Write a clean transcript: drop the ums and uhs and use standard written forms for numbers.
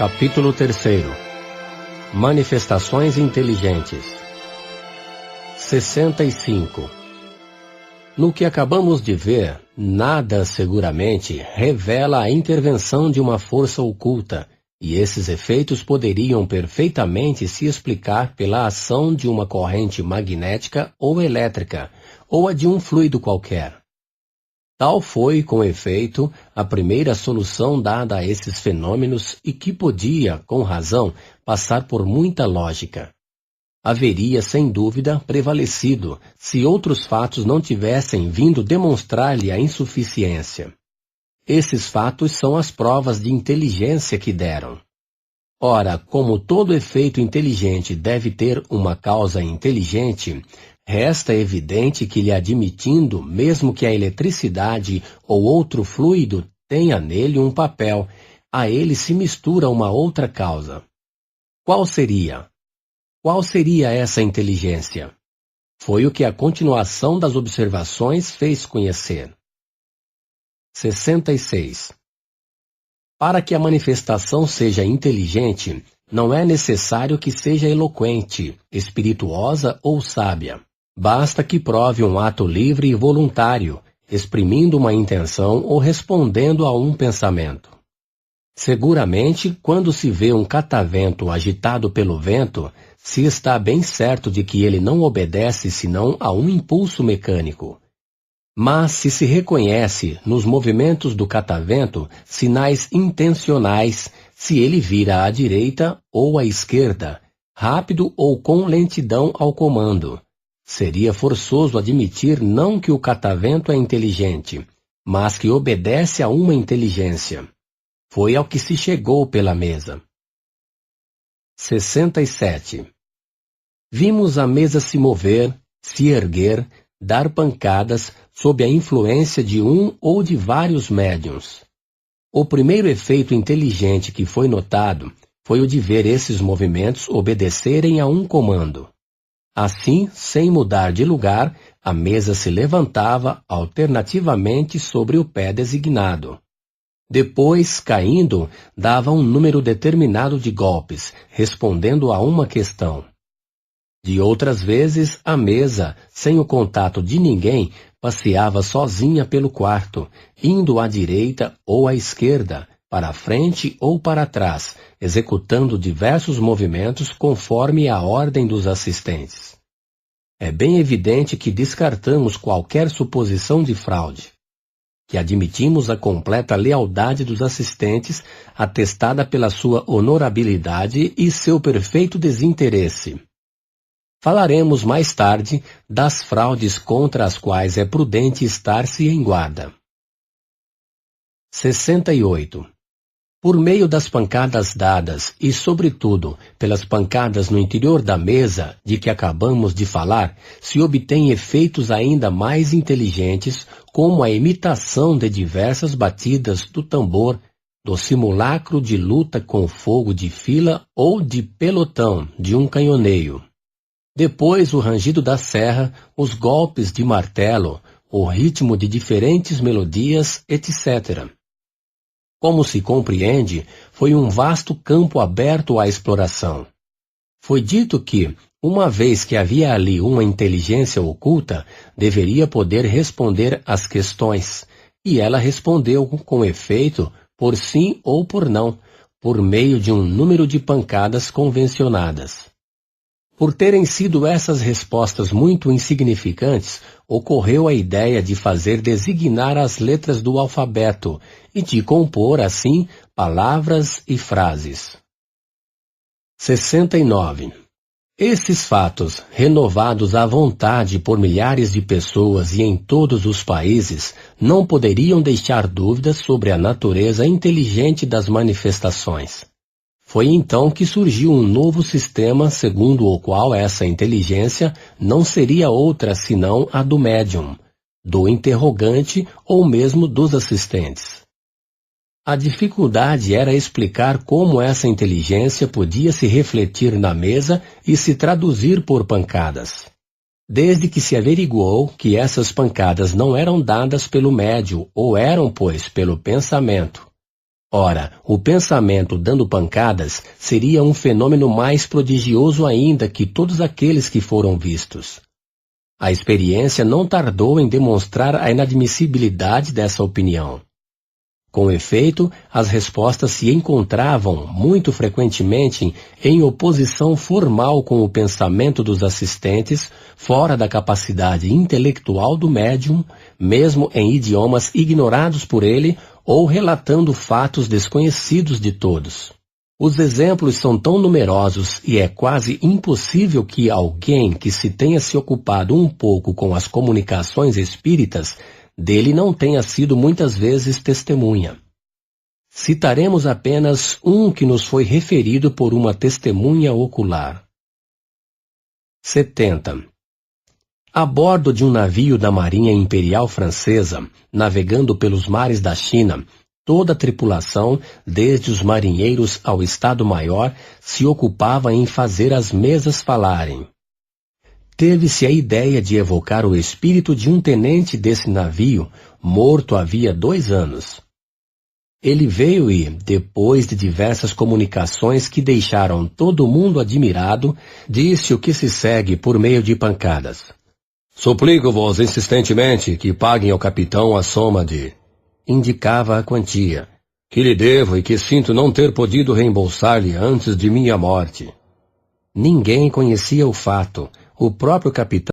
Capítulo 3. Manifestações inteligentes. 65. No que acabamos de ver, nada seguramente revela a intervenção de uma força oculta, e esses efeitos poderiam perfeitamente se explicar pela ação de uma corrente magnética ou elétrica, ou a de um fluido qualquer. Tal foi, com efeito, a primeira solução dada a esses fenômenos e que podia, com razão, passar por muita lógica. Haveria, sem dúvida, prevalecido, se outros fatos não tivessem vindo demonstrar-lhe a insuficiência. Esses fatos são as provas de inteligência que deram. Ora, como todo efeito inteligente deve ter uma causa inteligente, resta evidente que lhe admitindo, mesmo que a eletricidade ou outro fluido tenha nele um papel, a ele se mistura uma outra causa. Qual seria? Qual seria essa inteligência? Foi o que a continuação das observações fez conhecer. 66. Para que a manifestação seja inteligente, não é necessário que seja eloquente, espirituosa ou sábia. Basta que prove um ato livre e voluntário, exprimindo uma intenção ou respondendo a um pensamento. Seguramente, quando se vê um catavento agitado pelo vento, se está bem certo de que ele não obedece senão a um impulso mecânico. Mas se reconhece nos movimentos do catavento sinais intencionais, se ele vira à direita ou à esquerda, rápido ou com lentidão ao comando. Seria forçoso admitir não que o catavento é inteligente, mas que obedece a uma inteligência. Foi ao que se chegou pela mesa. 67. Vimos a mesa se mover, se erguer, dar pancadas, sob a influência de um ou de vários médiuns. O primeiro efeito inteligente que foi notado foi o de ver esses movimentos obedecerem a um comando. Assim, sem mudar de lugar, a mesa se levantava alternativamente sobre o pé designado. Depois, caindo, dava um número determinado de golpes, respondendo a uma questão. De outras vezes, a mesa, sem o contato de ninguém, passeava sozinha pelo quarto, indo à direita ou à esquerda, para a frente ou para trás, executando diversos movimentos conforme a ordem dos assistentes. É bem evidente que descartamos qualquer suposição de fraude, que admitimos a completa lealdade dos assistentes, atestada pela sua honorabilidade e seu perfeito desinteresse. Falaremos mais tarde das fraudes contra as quais é prudente estar-se em guarda. 68. Por meio das pancadas dadas e, sobretudo, pelas pancadas no interior da mesa de que acabamos de falar, se obtém efeitos ainda mais inteligentes, como a imitação de diversas batidas do tambor, do simulacro de luta com fogo de fila ou de pelotão de um canhoneio. Depois o rangido da serra, os golpes de martelo, o ritmo de diferentes melodias, etc. Como se compreende, foi um vasto campo aberto à exploração. Foi dito que, uma vez que havia ali uma inteligência oculta, deveria poder responder às questões, e ela respondeu com efeito por sim ou por não, por meio de um número de pancadas convencionadas. Por terem sido essas respostas muito insignificantes, ocorreu a ideia de fazer designar as letras do alfabeto e de compor, assim, palavras e frases. 69. Esses fatos, renovados à vontade por milhares de pessoas e em todos os países, não poderiam deixar dúvidas sobre a natureza inteligente das manifestações. Foi então que surgiu um novo sistema segundo o qual essa inteligência não seria outra senão a do médium, do interrogante ou mesmo dos assistentes. A dificuldade era explicar como essa inteligência podia se refletir na mesa e se traduzir por pancadas. Desde que se averiguou que essas pancadas não eram dadas pelo médium ou eram, pois, pelo pensamento. Ora, o pensamento dando pancadas seria um fenômeno mais prodigioso ainda que todos aqueles que foram vistos. A experiência não tardou em demonstrar a inadmissibilidade dessa opinião. Com efeito, as respostas se encontravam, muito frequentemente, em oposição formal com o pensamento dos assistentes, fora da capacidade intelectual do médium, mesmo em idiomas ignorados por ele ou relatando fatos desconhecidos de todos. Os exemplos são tão numerosos e é quase impossível que alguém que se tenha se ocupado um pouco com as comunicações espíritas dele não tenha sido muitas vezes testemunha. Citaremos apenas um que nos foi referido por uma testemunha ocular. 70. A bordo de um navio da Marinha Imperial Francesa, navegando pelos mares da China, toda a tripulação, desde os marinheiros ao Estado-Maior, se ocupava em fazer as mesas falarem. Teve-se a ideia de evocar o espírito de um tenente desse navio, morto havia 2 anos. Ele veio e, depois de diversas comunicações que deixaram todo mundo admirado, disse o que se segue por meio de pancadas. Suplico-vos insistentemente que paguem ao capitão a soma de... Indicava a quantia, que lhe devo e que sinto não ter podido reembolsar-lhe antes de minha morte. Ninguém conhecia o fato. O próprio capitão